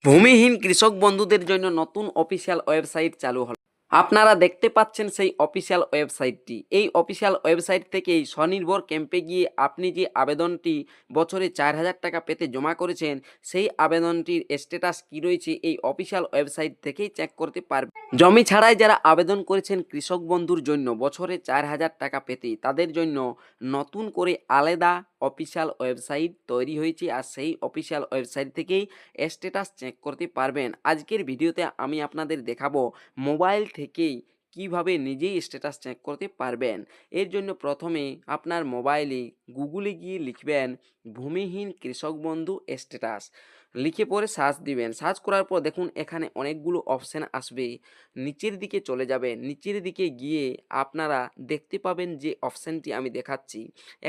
ভূমিহীন কৃষক বন্ধুদের জন্য নতুন অফিসিয়াল ওয়েবসাইট চালু হলো। আপনারা দেখতে পাচ্ছেন সেই অফিসিয়াল ওয়েবসাইটটি। এই অফিসিয়াল ওয়েবসাইট থেকেই স্বনির্ভর ক্যাম্পে গিয়ে আপনি যে আবেদনটি বছরে 4,000 টাকা পেতে জমা করেছেন, সেই আবেদনটির স্ট্যাটাস কী রয়েছে এই অফিসিয়াল ওয়েবসাইট থেকেই চেক করতে পারবেন। জমি ছাড়াই যারা আবেদন করেছেন কৃষক বন্ধুর জন্য বছরে 4,000 টাকা পেতে, তাদের জন্য নতুন করে আলাদা অফিসিয়াল ওয়েবসাইট তৈরি হয়েছে, আর সেই অফিসিয়াল ওয়েবসাইট থেকেই স্ট্যাটাস চেক করতে পারবেন। আজকের ভিডিওতে আমি আপনাদের দেখাবো মোবাইল থেকেই কিভাবে নিজেই স্ট্যাটাস চেক করতে পারবেন। এর জন্য প্রথমে আপনার মোবাইলে গুগলে গিয়ে লিখবেন ভূমিহীন কৃষক বন্ধু স্ট্যাটাস, লিখে পরে সার্চ দিবেন। সার্চ করার পর দেখুন এখানে অনেকগুলো অপশান আসবে, নিচের দিকে চলে যাবেন। নিচের দিকে গিয়ে আপনারা দেখতে পাবেন যে অপশানটি আমি দেখাচ্ছি।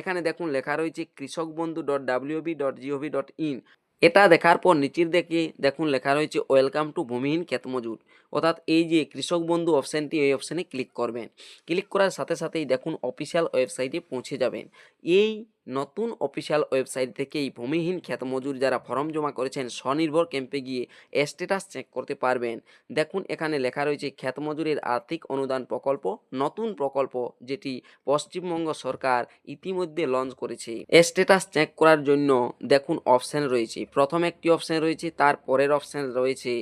এখানে দেখুন লেখা রয়েছে কৃষকবন্ধু.wb.gov.in। এটা দেখার পর নিচের দিকে দেখুন লেখা রয়েছে ওয়েলকাম টু ভূমিহীন ক্ষেত মজুর, অর্থাৎ এই যে কৃষক বন্ধু অপশানটি, এই অপশানে ক্লিক করবেন। ক্লিক করার সাথে সাথেই দেখুন অফিসিয়াল ওয়েবসাইটে পৌঁছে যাবেন। এই নতুন অফিসিয়াল ওয়েবসাইট থেকেই ভূমিহীন ক্ষেত মজুর যারা ফর্ম জমা করেছেন স্বনির্ভর ক্যাম্পে গিয়ে স্ট্যাটাস চেক করতে পারবেন। দেখুন এখানে লেখা রয়েছে ক্ষেত মজুরের আর্থিক অনুদান প্রকল্প, নতুন প্রকল্প যেটি পশ্চিমবঙ্গ সরকার ইতিমধ্যে লঞ্চ করেছে। স্ট্যাটাস চেক করার জন্য দেখুন অপশান রয়েছে, প্রথম একটি অপশান রয়েছে, তার পরের অপশান রয়েছে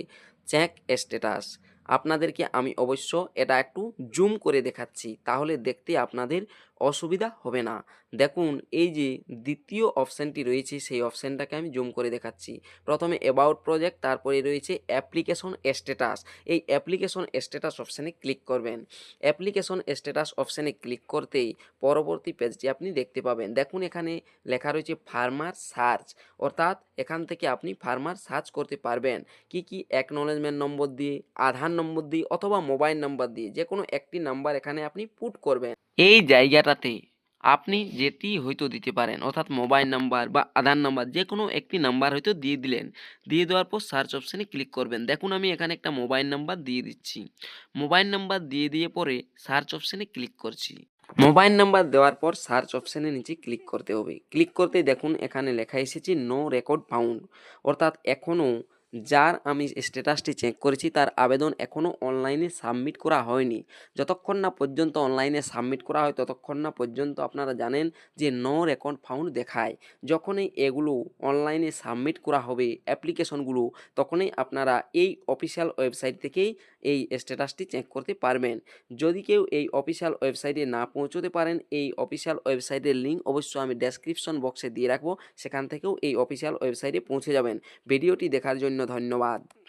চেক স্ট্যাটাস। আপনাদেরকে আমি অবশ্য এটা একটু জুম করে দেখাচ্ছি, তাহলে দেখতে আপনাদের অসুবিধা হবে না। দেখুন এই যে দ্বিতীয় অপশানটি রয়েছে, সেই অপশানটাকে আমি জুম করে দেখাচ্ছি। প্রথমে অ্যাবাউট প্রজেক্ট, তারপরে রয়েছে অ্যাপ্লিকেশন স্ট্যাটাস। এই অ্যাপ্লিকেশন স্ট্যাটাস অপশানে ক্লিক করবেন। অ্যাপ্লিকেশন স্ট্যাটাস অপশানে ক্লিক করতেই পরবর্তী পেজটি আপনি দেখতে পাবেন। দেখুন এখানে লেখা রয়েছে ফার্মার সার্চ, অর্থাৎ এখান থেকে আপনি ফার্মার সার্চ করতে পারবেন। কি অ্যাকনলেজমেন্ট নম্বর দিয়ে, আধার নম্বর দিয়ে অথবা মোবাইল নাম্বার দিয়ে যে কোনো একটি নাম্বার এখানে আপনি পুট করবেন। এই জায়গাটাতে আপনি যেটি হয়তো দিতে পারেন, অর্থাৎ মোবাইল নাম্বার বা আধার নাম্বার যে কোনো একটি নাম্বার হয়তো দিয়ে দিলেন। দিয়ে দেওয়ার পর সার্চ অপশানে ক্লিক করবেন। দেখুন আমি এখানে একটা মোবাইল নাম্বার দিয়ে দিচ্ছি। মোবাইল নাম্বার দিয়ে পরে সার্চ অপশানে ক্লিক করছি। মোবাইল নাম্বার দেওয়ার পর সার্চ অপশানের নিচে ক্লিক করতে হবে। ক্লিক করতে দেখুন এখানে লেখা এসেছে নো রেকর্ড ফাউন্ড, অর্থাৎ এখনও যার আমি স্ট্যাটাসটি চেক করেছি তার আবেদন এখনও অনলাইনে সাবমিট করা হয়নি। যতক্ষণ না পর্যন্ত অনলাইনে সাবমিট করা হয় ততক্ষণ না পর্যন্ত আপনারা জানেন যে নো রেকর্ড ফাউন্ড দেখায়। যখনই এগুলো অনলাইনে সাবমিট করা হবে অ্যাপ্লিকেশনগুলো, তখনই আপনারা এই অফিসিয়াল ওয়েবসাইট থেকেই এই স্ট্যাটাসটি চেক করতে পারবেন। যদি কেউ এই অফিসিয়াল ওয়েবসাইটে না পৌঁছতে পারেন, এই অফিসিয়াল ওয়েবসাইটের লিঙ্ক অবশ্যই আমি ডেসক্রিপশন বক্সে দিয়ে রাখবো, সেখান থেকেও এই অফিসিয়াল ওয়েবসাইটে পৌঁছে যাবেন। ভিডিওটি দেখার জন্য ধন্যবাদ।